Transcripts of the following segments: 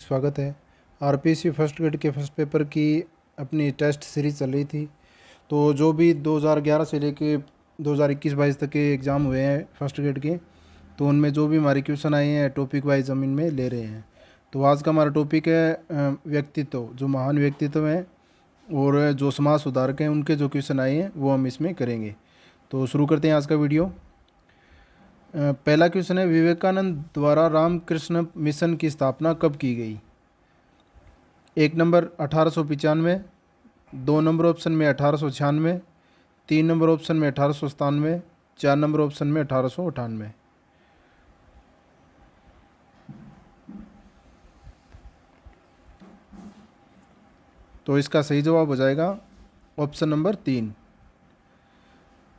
स्वागत है। RPSC first grade के फर्स्ट पेपर की अपनी टेस्ट सीरीज चल रही थी। तो जो भी 2011 से लेके 2021-22 तक के एग्ज़ाम हुए हैं फर्स्ट ग्रेड के, तो उनमें जो भी हमारे क्वेश्चन आए हैं टॉपिक वाइज हम इनमें ले रहे हैं। तो आज का हमारा टॉपिक है व्यक्तित्व, जो महान व्यक्तित्व हैं और जो समाज सुधारक हैं उनके जो क्वेश्चन आए हैं वो हम इसमें करेंगे। तो शुरू करते हैं आज का वीडियो। पहला क्वेश्चन है, विवेकानंद द्वारा रामकृष्ण मिशन की स्थापना कब की गई? एक नंबर 1895, दो नंबर ऑप्शन में 1896, तीन नंबर ऑप्शन में 1897, चार नंबर ऑप्शन में 1898। तो इसका सही जवाब हो जाएगा ऑप्शन नंबर 3।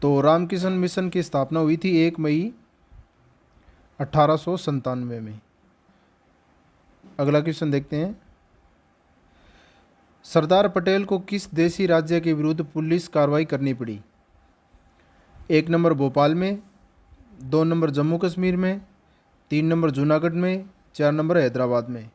तो रामकृष्ण मिशन की स्थापना हुई थी 1 मई 1897 में। अगला क्वेश्चन देखते हैं, सरदार पटेल को किस देशी राज्य के विरुद्ध पुलिस कार्रवाई करनी पड़ी? एक नंबर भोपाल में, दो नंबर जम्मू कश्मीर में, तीन नंबर जूनागढ़ में, चार नंबर हैदराबाद में।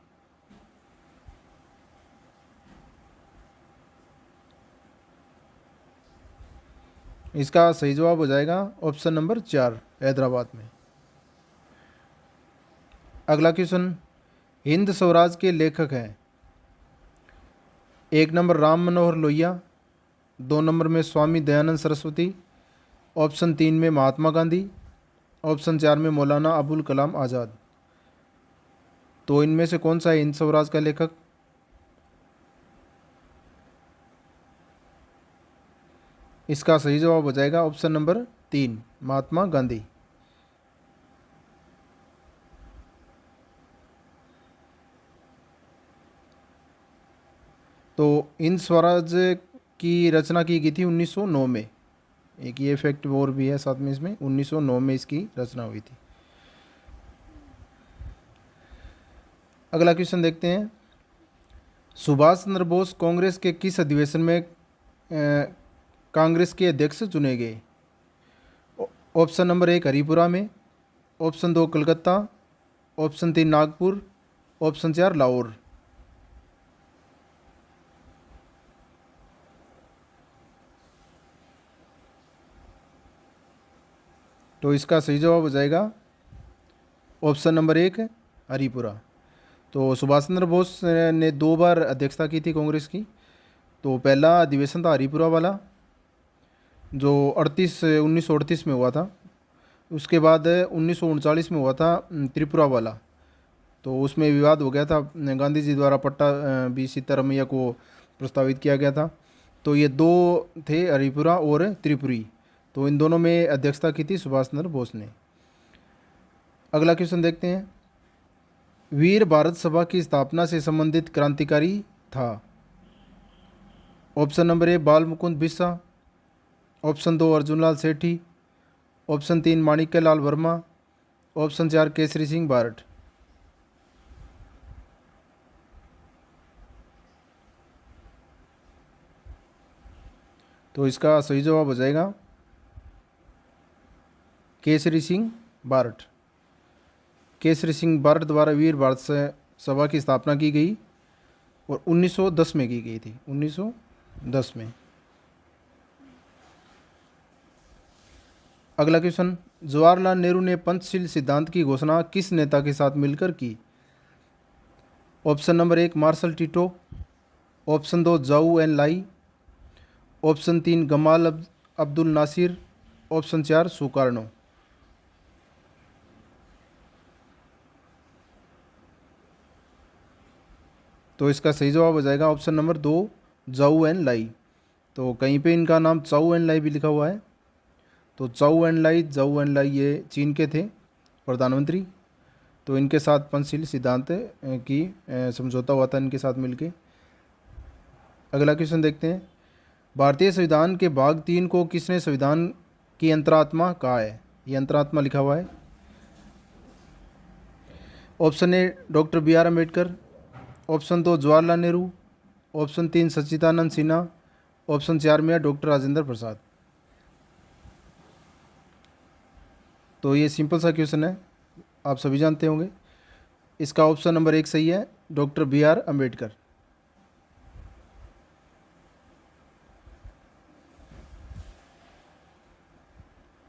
इसका सही जवाब हो जाएगा ऑप्शन नंबर 4, हैदराबाद में। अगला क्वेश्चन, हिंद स्वराज के लेखक हैं? एक नंबर राम मनोहर लोहिया, दो नंबर में स्वामी दयानंद सरस्वती, ऑप्शन 3 में महात्मा गांधी, ऑप्शन 4 में मौलाना अबुल कलाम आज़ाद। तो इनमें से कौन सा है हिंद स्वराज का लेखक? इसका सही जवाब हो जाएगा ऑप्शन नंबर 3, महात्मा गांधी। तो हिंद स्वराज की रचना की गई थी 1909 में। एक ये फैक्ट और भी है साथ में इसमें, 1909 में इसकी रचना हुई थी। अगला क्वेश्चन देखते हैं, सुभाष चंद्र बोस कांग्रेस के किस अधिवेशन में कांग्रेस के अध्यक्ष चुने गए? ऑप्शन नंबर 1 हरिपुरा में, option 2 Calcutta, option 3 Nagpur, option 4 Lahore. तो इसका सही जवाब हो जाएगा ऑप्शन नंबर 1 हरिपुरा। तो सुभाष चंद्र बोस ने 2 बार अध्यक्षता की थी कांग्रेस की। तो पहला अधिवेशन था हरिपुरा वाला, जो 1938 में हुआ था। उसके बाद 1939 में हुआ था त्रिपुरा वाला। तो उसमें विवाद हो गया था, गांधी जी द्वारा पट्टा भी सीतारमैया को प्रस्तावित किया गया था। तो ये 2 थे, हरिपुरा और त्रिपुरी। तो इन दोनों में अध्यक्षता की थी सुभाष चंद्र बोस ने। अगला क्वेश्चन देखते हैं, वीर भारत सभा की स्थापना से संबंधित क्रांतिकारी था? ऑप्शन नंबर 1 बाल मुकुंद बिरसा, ऑप्शन 2 अर्जुनलाल सेठी, ऑप्शन 3 माणिक्यलाल वर्मा, ऑप्शन 4 केसरी सिंह बारट। तो इसका सही जवाब हो जाएगा केसरी सिंह बारट। केसरी सिंह बारट द्वारा वीर भारत सभा की स्थापना की गई और 1910 में की गई थी, 1910 में। अगला क्वेश्चन, जवाहरलाल नेहरू ने पंचशील सिद्धांत की घोषणा किस नेता के साथ मिलकर की? Option number 1 Marshal Tito, option 2 Zhou Enlai, option 3 Gamal Abdel Nasser, option 4 Sukarno. तो इसका सही जवाब हो जाएगा ऑप्शन नंबर 2 जाऊ एन लाई। तो कहीं पे इनका नाम चाऊ एन लाई भी लिखा हुआ है। तो जाऊ एन लाई ये चीन के थे प्रधानमंत्री। तो इनके साथ पंचशील सिद्धांत की समझौता हुआ था इनके साथ मिलके। अगला क्वेश्चन देखते हैं, भारतीय संविधान के भाग 3 को किसने संविधान की अंतरात्मा कहा है? ये अंतरात्मा लिखा हुआ है। Option A doctor B R Ambedkar, option 2 Jawaharlal Nehru, option 3 Sachchidananda Sinha, option 4 में डॉक्टर राजेंद्र प्रसाद। तो ये सिंपल सा क्वेश्चन है, आप सभी जानते होंगे। इसका ऑप्शन नंबर 1 सही है, डॉक्टर बी आर अम्बेडकर।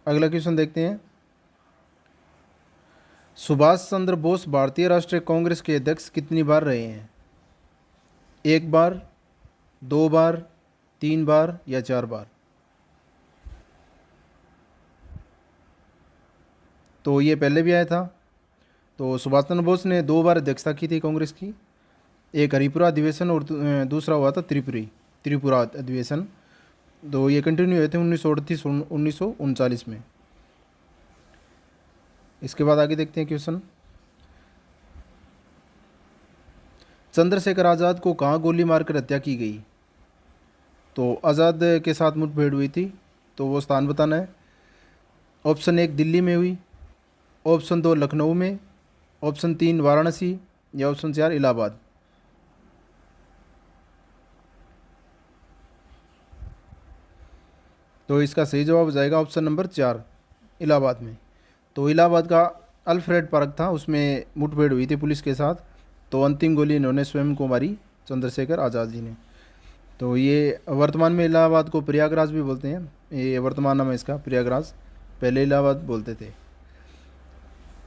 अगला क्वेश्चन देखते हैं। सुभाष चंद्र बोस भारतीय राष्ट्रीय कांग्रेस के अध्यक्ष कितनी बार रहे हैं? 1 बार, 2 बार, 3 बार या 4 बार? तो ये पहले भी आया था। तो सुभाष चंद्र बोस ने 2 बार अध्यक्षता की थी कांग्रेस की। एक हरिपुरा अधिवेशन और दूसरा हुआ था त्रिपुरा अधिवेशन। तो ये कंटिन्यू हुए थे 1938 1939 में। इसके बाद आगे देखते हैं क्वेश्चन। चंद्रशेखर आज़ाद को कहाँ गोली मारकर हत्या की गई? तो आज़ाद के साथ मुठभेड़ हुई थी, तो वो स्थान बताना है। ऑप्शन 1 दिल्ली में हुई, ऑप्शन 2 लखनऊ में, ऑप्शन 3 वाराणसी या ऑप्शन 4 इलाहाबाद? तो इसका सही जवाब हो जाएगा ऑप्शन नंबर 4, इलाहाबाद में। तो इलाहाबाद का अल्फ्रेड पार्क था, उसमें मुठभेड़ हुई थी पुलिस के साथ। तो अंतिम गोली इन्होंने स्वयं को मारी, चंद्रशेखर आज़ाद जी ने। तो ये वर्तमान में इलाहाबाद को प्रयागराज भी बोलते हैं। ये वर्तमान नाम है इसका प्रयागराज, पहले इलाहाबाद बोलते थे।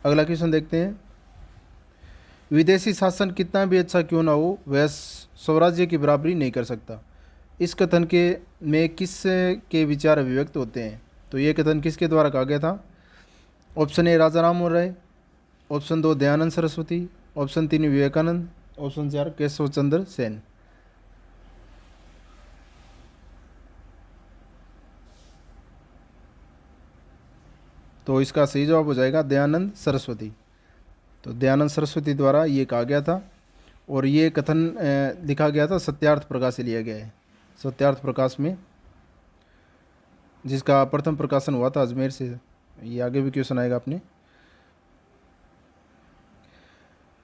अगला क्वेश्चन देखते हैं। विदेशी शासन कितना भी अच्छा क्यों ना हो, वह स्वराज्य की बराबरी नहीं कर सकता। इस कथन के में किस के विचार अभिव्यक्त होते हैं? तो ये कथन किसके द्वारा कहा गया था? Option 1 Raja Ram Mohan Roy, option 2 Dayanand Saraswati, option 3 Vivekananda, option 4 Keshav Chandra Sen. तो इसका सही जवाब हो जाएगा दयानंद सरस्वती। तो दयानंद सरस्वती द्वारा ये कहा गया था, और ये कथन लिखा गया था सत्यार्थ प्रकाश से लिया गया है, सत्यार्थ प्रकाश में, जिसका प्रथम प्रकाशन हुआ था अजमेर से। ये आगे भी क्वेश्चन आएगा अपने।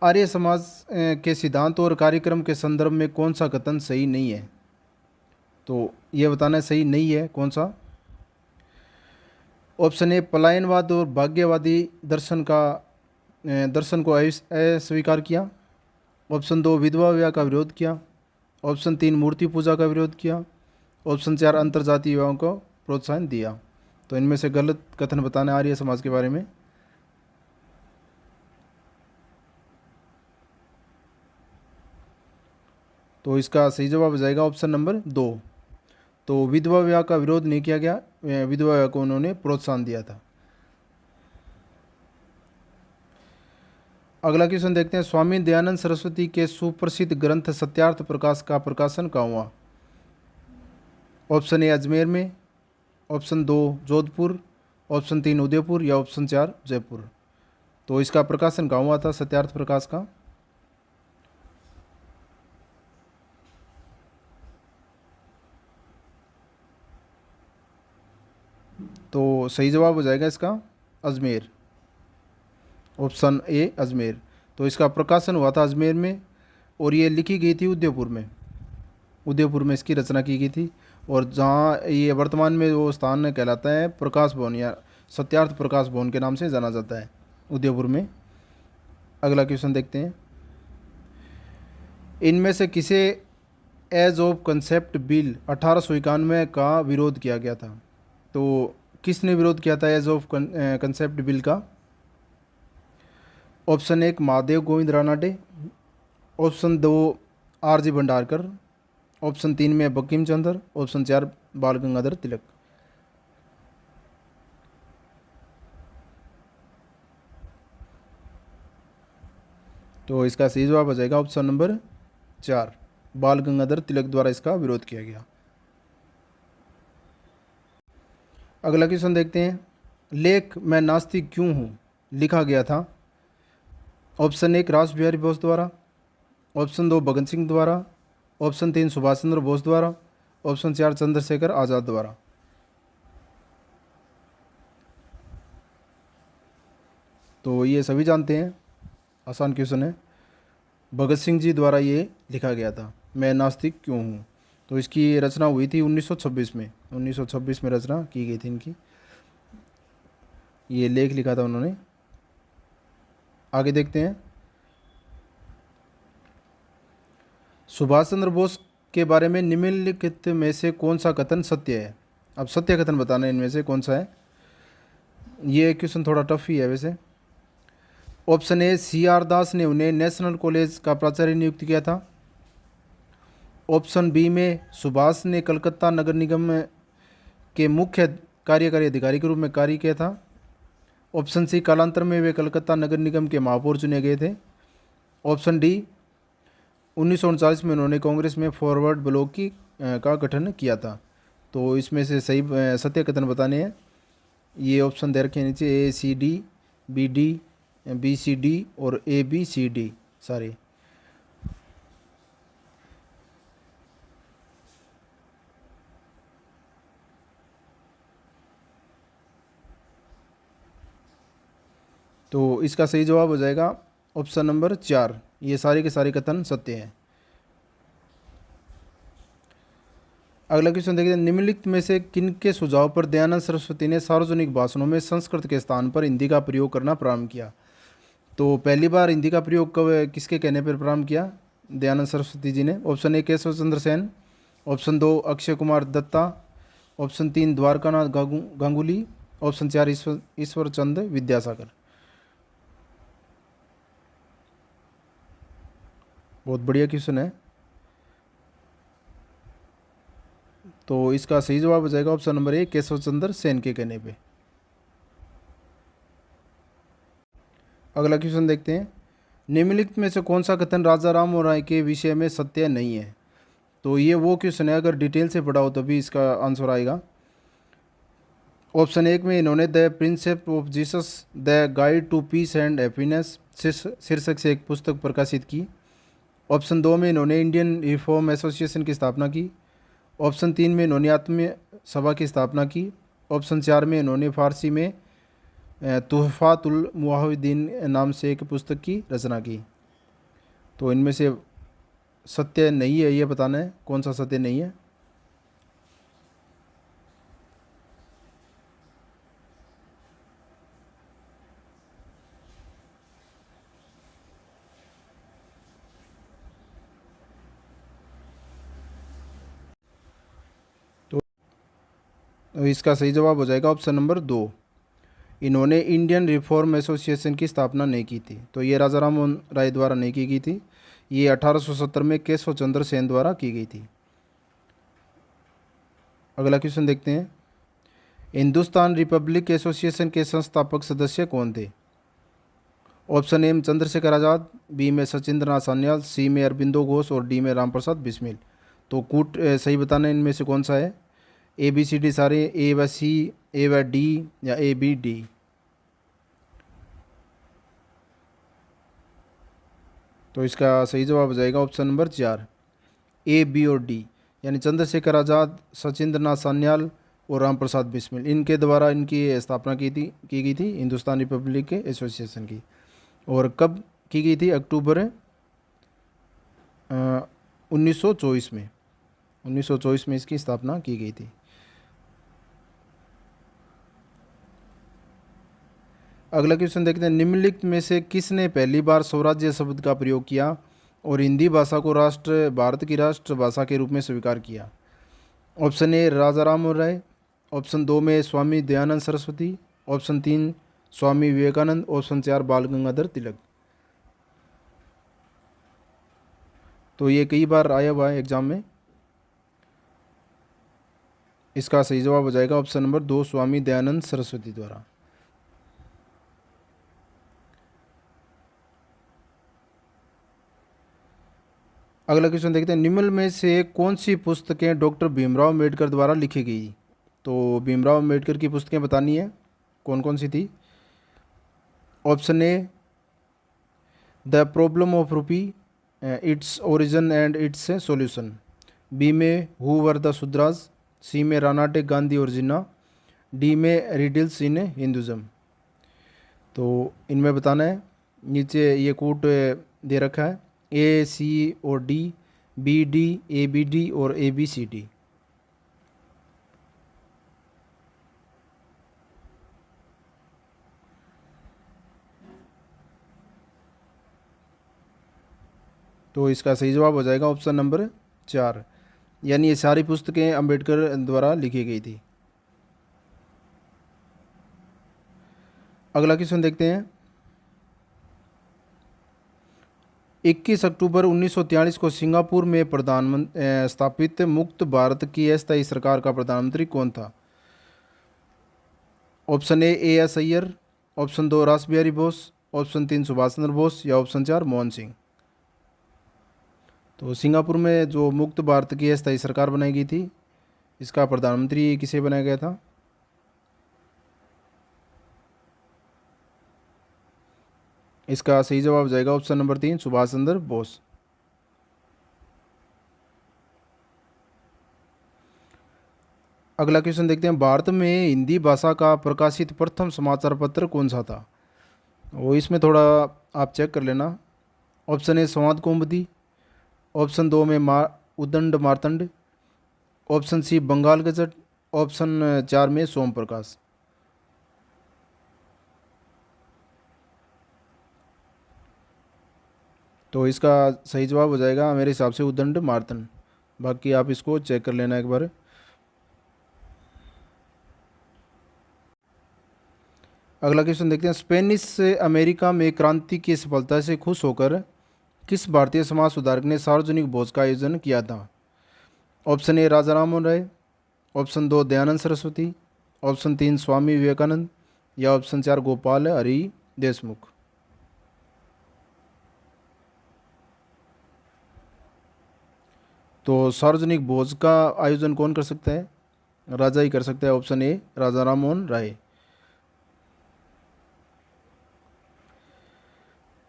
आर्य समाज के सिद्धांत और कार्यक्रम के संदर्भ में कौन सा कथन सही नहीं है? तो ये बताना सही नहीं है कौन सा। ऑप्शन 1 पलायनवाद और भाग्यवादी दर्शन को अस्वीकार किया, ऑप्शन 2 विधवा विवाह का विरोध किया, ऑप्शन 3 मूर्ति पूजा का विरोध किया, ऑप्शन 4 अंतर्जातीय विवाहों को प्रोत्साहन दिया। तो इनमें से गलत कथन बताना है आर्य समाज के बारे में। तो इसका सही जवाब हो जाएगा ऑप्शन नंबर 2। तो विधवा विवाह का विरोध नहीं किया गया, विधवा विवाह को उन्होंने प्रोत्साहन दिया था। अगला क्वेश्चन देखते हैं। स्वामी दयानंद सरस्वती के सुप्रसिद्ध ग्रंथ सत्यार्थ प्रकाश का प्रकाशन कहाँ हुआ? ऑप्शन 1 अजमेर में, ऑप्शन 2 जोधपुर, ऑप्शन 3 उदयपुर या ऑप्शन 4 जयपुर? तो इसका प्रकाशन कहाँ हुआ था सत्यार्थ प्रकाश का? तो सही जवाब हो जाएगा इसका अजमेर, ऑप्शन ए अजमेर। तो इसका प्रकाशन हुआ था अजमेर में, और ये लिखी गई थी उदयपुर में। उदयपुर में इसकी रचना की गई थी, और जहाँ ये वर्तमान में वो स्थान कहलाता है प्रकाश भवन, या सत्यार्थ प्रकाश भवन के नाम से जाना जाता है उदयपुर में। अगला क्वेश्चन देखते हैं। इनमें से किसे एज ऑफ कंसेप्ट बिल 1891 का विरोध किया गया था? तो किसने विरोध किया था एज ऑफ कंसेप्ट बिल का? Option 1 Mahadev Govind Ranade, option 2 R G Bhandarkar, option 3 में बंकिम चंद्र, ऑप्शन 4 बाल गंगाधर तिलक। तो इसका सही जवाब हो जाएगा ऑप्शन नंबर 4, बाल गंगाधर तिलक द्वारा इसका विरोध किया गया। अगला क्वेश्चन देखते हैं। लेख मैं नास्तिक क्यों हूँ लिखा गया था? ऑप्शन 1 रास बिहारी बोस द्वारा, ऑप्शन 2 भगत सिंह द्वारा, ऑप्शन 3 सुभाष चंद्र बोस द्वारा, ऑप्शन 4 चंद्रशेखर आज़ाद द्वारा। तो ये सभी जानते हैं, आसान क्वेश्चन है। भगत सिंह जी द्वारा ये लिखा गया था, मैं नास्तिक क्यों हूँ। तो इसकी रचना हुई थी 1926 में, 1926 में रचना की गई थी इनकी। ये लेख लिखा था उन्होंने। आगे देखते हैं। सुभाष चंद्र बोस के बारे में निम्नलिखित में से कौन सा कथन सत्य है? अब सत्य कथन बताना है इनमें से कौन सा है। ये क्वेश्चन थोड़ा टफ ही है वैसे। ऑप्शन ए, सी आर दास ने उन्हें नेशनल कॉलेज का प्राचार्य नियुक्त किया था। ऑप्शन बी में सुभाष ने कलकत्ता नगर निगम के मुख्य कार्यकारी अधिकारी के रूप में कार्य किया था। ऑप्शन सी, कालांतर में वे कलकत्ता नगर निगम के महापौर चुने गए थे। ऑप्शन डी, 1939 में उन्होंने कांग्रेस में फॉरवर्ड ब्लॉक का गठन किया था। तो इसमें से सही सत्य कथन बताने हैं। ये ऑप्शन दे रखे हैं नीचे, A C D, B D, B C D और ए बी सी डी सारे। तो इसका सही जवाब हो जाएगा ऑप्शन नंबर 4। ये सारे के सारे कथन सत्य हैं। अगला क्वेश्चन देखते हैं, निम्नलिखित में से किनके सुझाव पर दयानंद सरस्वती ने सार्वजनिक भाषणों में संस्कृत के स्थान पर हिंदी का प्रयोग करना प्रारंभ किया? तो पहली बार हिंदी का प्रयोग कब, किसके कहने पर प्रारंभ किया? दयानंद सरस्वती जी ने। Option A, Keshav Chandra Sen. Option 2, Akshay Kumar Datta. Option 3, Dwarkanath Ganguly. Option 4, Ishwar Chand Vidyasagar. बहुत बढ़िया क्वेश्चन है। तो इसका सही जवाब हो जाएगा option number A, Keshav Chandra Sen के कहने पे। अगला क्वेश्चन देखते हैं, निम्नलिखित में से कौन सा कथन राजा राम मोहन राय के विषय में सत्य नहीं है? तो ये वो क्वेश्चन है, अगर डिटेल से पढ़ा हो तभी इसका आंसर आएगा। ऑप्शन 1 में इन्होंने the principle of Jesus the guide to peace and happiness शीर्षक से एक पुस्तक प्रकाशित की। ऑप्शन 2 में इन्होंने इंडियन रिफॉर्म एसोसिएशन की स्थापना की। ऑप्शन 3 में इन्होंने आत्मीय सभा की स्थापना की। ऑप्शन 4 में इन्होंने फारसी में तुहफातुल मुआहिदीन नाम से एक पुस्तक की रचना की। तो इनमें से सत्य नहीं है, ये बताना है कौन सा सत्य नहीं है। तो इसका सही जवाब हो जाएगा ऑप्शन नंबर 2। इन्होंने इंडियन रिफॉर्म एसोसिएशन की स्थापना नहीं की थी। तो ये राजा राम मोहन राय द्वारा नहीं की गई थी, ये 1870 में केशव चंद्र सेन द्वारा की गई थी। अगला क्वेश्चन देखते हैं, हिंदुस्तान रिपब्लिक एसोसिएशन के संस्थापक सदस्य कौन थे? Option A, Chandrashekhar Azad. B में सचिंद्र नाथ सान्याल। सी में अरबिंदो घोष और डी में रामप्रसाद बिस्मिल। तो कूट सही बताना है इनमें से कौन सा है। ए बी सी डी सारे, ए व सी, ए व डी या ए बी डी। तो इसका सही जवाब हो जाएगा ऑप्शन नंबर 4, ए बी और डी, यानी चंद्रशेखर आज़ाद, सचिंद्र नाथ सान्याल और रामप्रसाद बिस्मिल, इनके द्वारा इनकी स्थापना की गई थी हिंदुस्तान रिपब्लिक के एसोसिएशन की। और कब की गई थी? अक्टूबर 1924 में, 1924 में इसकी स्थापना की गई थी। अगला क्वेश्चन देखते हैं, निम्नलिखित में से किसने पहली बार स्वराज्य शब्द का प्रयोग किया और हिंदी भाषा को भारत की राष्ट्रभाषा के रूप में स्वीकार किया? Option A, Raja Ram Mohan Roy. Option 2 में स्वामी दयानंद सरस्वती। ऑप्शन 3, स्वामी विवेकानंद। ऑप्शन 4, बाल गंगाधर तिलक। तो ये कई बार आया हुआ है एग्जाम में। इसका सही जवाब हो जाएगा ऑप्शन नंबर 2, स्वामी दयानंद सरस्वती द्वारा। अगला क्वेश्चन देखते हैं, निम्न में से कौन सी पुस्तकें डॉक्टर भीमराव अम्बेडकर द्वारा लिखी गई? तो भीमराव अम्बेडकर की पुस्तकें बतानी है कौन कौन सी थी। Option A, the problem of rupee, its origin and its solution. B में who were the Shudras. C में रानाटे गांधी और जिन्ना। डी में रिडल्स इन हिंदुज़म। तो इनमें बताना है, नीचे ये कोट दे रखा है, ए सी और D, B D, A B D और ए बी सी डी। तो इसका सही जवाब हो जाएगा ऑप्शन नंबर 4, यानी ये सारी पुस्तकें अंबेडकर द्वारा लिखी गई थी। अगला क्वेश्चन देखते हैं। 21 अक्टूबर 1943 को सिंगापुर में प्रधानमंत्री स्थापित मुक्त भारत की अस्थायी सरकार का प्रधानमंत्री कौन था? Option A S Iyer, option 2 रास बिहारी बोस, ऑप्शन 3 सुभाष चंद्र बोस या ऑप्शन 4 मोहन सिंह। तो सिंगापुर में जो मुक्त भारत की अस्थायी सरकार बनाई गई थी, इसका प्रधानमंत्री किसे बनाया गया था? इसका सही जवाब हो जाएगा ऑप्शन नंबर 3 सुभाष चंद्र बोस। अगला क्वेश्चन देखते हैं। भारत में हिंदी भाषा का प्रकाशित प्रथम समाचार पत्र कौन सा था? वो इसमें थोड़ा आप चेक कर लेना। ऑप्शन ए संवाद कौमुदी, ऑप्शन 2 में Udant Martand, option C Bengal gazette, option 4 में सोम प्रकाश। तो इसका सही जवाब हो जाएगा मेरे हिसाब से उदंड मार्तंड। बाकी आप इसको चेक कर लेना एक बार। अगला क्वेश्चन देखते हैं। स्पेनिश अमेरिका में क्रांति की सफलता से खुश होकर किस भारतीय समाज सुधारक ने सार्वजनिक भोज का आयोजन किया था? Option A Raja Rammohan Roy, option 2 Dayanand Saraswati, option 3 Swami Vivekananda या ऑप्शन 4 गोपाल हरि देशमुख। तो सार्वजनिक भोज का आयोजन कौन कर सकता है? राजा ही कर सकता है। Option A Raja Rammohan Roy.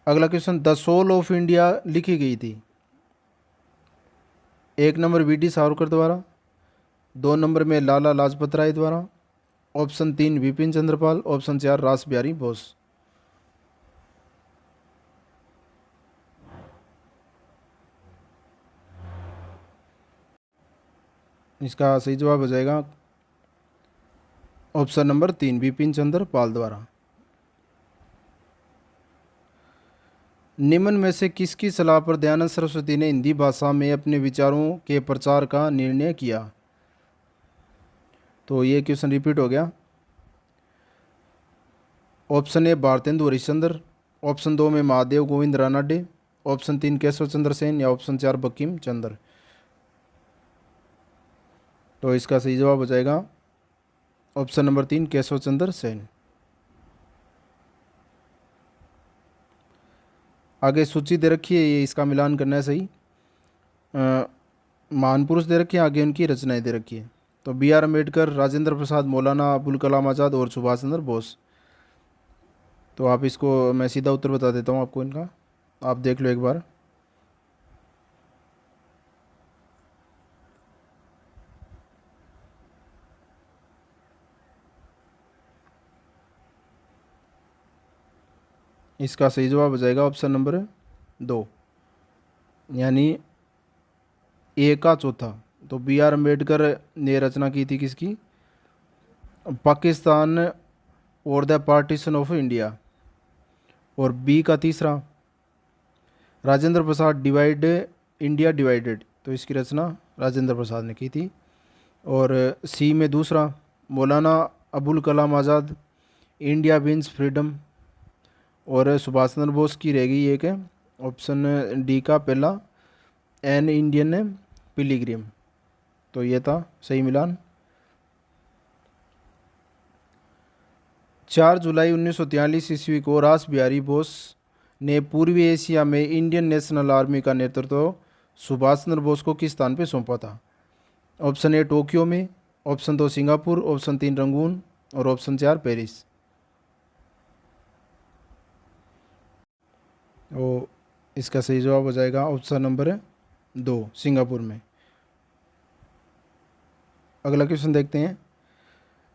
अगला question. The soul of India लिखी गई थी? 1 नंबर वी डी सावरकर द्वारा, 2 नंबर में लाला लाजपत राय द्वारा, ऑप्शन 3 विपिन चंद्रपाल, ऑप्शन 4 रास बिहारी बोस। इसका सही जवाब हो जाएगा ऑप्शन नंबर 3 विपिन चंद्र पाल द्वारा। निम्न में से किसकी सलाह पर दयानंद सरस्वती ने हिंदी भाषा में अपने विचारों के प्रचार का निर्णय किया? तो ये क्वेश्चन रिपीट हो गया। Option A Bharatendu Harishchandra, option 2 में महादेव गोविंद रानाडे, ऑप्शन 3 केशव चंद्र सेन या ऑप्शन 4 बंकिम चंद्र। तो इसका सही जवाब हो जाएगा ऑप्शन नंबर 3 केशव चंद्र सेन। आगे सूची दे रखी है, ये इसका मिलान करना है सही। महान पुरुष दे रखे हैं, आगे उनकी रचनाएं दे रखी है। तो बी आर अम्बेडकर, राजेंद्र प्रसाद, मौलाना अबुल कलाम आज़ाद और सुभाष चंद्र बोस। तो आप इसको मैं सीधा उत्तर बता देता हूँ आपको इनका, आप देख लो एक बार। इसका सही जवाब हो जाएगा ऑप्शन नंबर 2, यानी ए का चौथा। तो बी आर अम्बेडकर ने रचना की थी किसकी? पाकिस्तान और द पार्टीशन ऑफ इंडिया। और बी का तीसरा Rajendra Prasad divide India divided, तो इसकी रचना राजेंद्र प्रसाद ने की थी। और सी में दूसरा Maulana Abul Kalam Azad India wins freedom. और सुभाष चंद्र बोस की रह गई एक ऑप्शन डी का पहला एन इंडियन पिलीग्रिम। तो ये था सही मिलान। 4 जुलाई 1943 ईस्वी को रास बिहारी बोस ने पूर्वी एशिया में इंडियन नेशनल आर्मी का नेतृत्व सुभाष चंद्र बोस को किस स्थान पर सौंपा था? ऑप्शन ए टोक्यो में, ऑप्शन 2 सिंगापुर, ऑप्शन 3 रंगून और ऑप्शन 4 पेरिस। तो इसका सही जवाब हो जाएगा ऑप्शन नंबर 2 सिंगापुर में। अगला क्वेश्चन देखते हैं।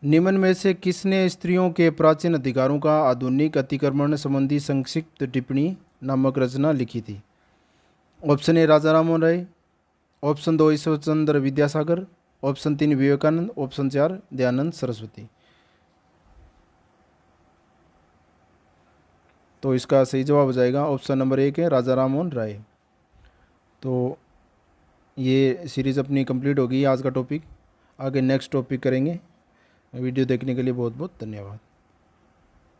निम्न में से किसने स्त्रियों के प्राचीन अधिकारों का आधुनिक अतिक्रमण संबंधी संक्षिप्त टिप्पणी नामक रचना लिखी थी? Option A Raja Rammohan Roy, option 2 Ishwar Chandra Vidyasagar, option 3 Vivekananda, option 4 Dayanand Saraswati. तो इसका सही जवाब हो जाएगा ऑप्शन नंबर 1 है राजा राममोहन राय। तो ये सीरीज़ अपनी कंप्लीट होगी आज का टॉपिक। आगे नेक्स्ट टॉपिक करेंगे। वीडियो देखने के लिए बहुत बहुत धन्यवाद।